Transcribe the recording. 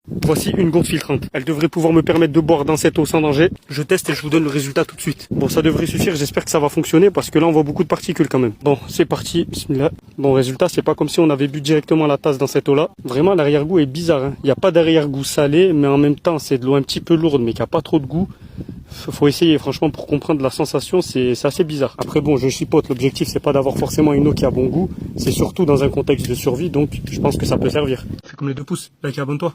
Voici une gourde filtrante. Elle devrait pouvoir me permettre de boire dans cette eau sans danger. Je teste et je vous donne le résultat tout de suite. Bon, ça devrait suffire, j'espère que ça va fonctionner parce que là on voit beaucoup de particules quand même. Bon, c'est parti, bismillah. Bon, résultat, c'est pas comme si on avait bu directement la tasse dans cette eau-là. Vraiment, l'arrière-goût est bizarre, hein. Il n'y a pas d'arrière-goût salé, mais en même temps, c'est de l'eau un petit peu lourde, mais qui a pas trop de goût. Faut essayer, franchement, pour comprendre la sensation, c'est assez bizarre. Après, bon, je chipote, l'objectif, c'est pas d'avoir forcément une eau qui a bon goût. C'est surtout dans un contexte de survie, donc je pense que ça peut servir. Fais comme les 2 pouces, like et abonne-toi.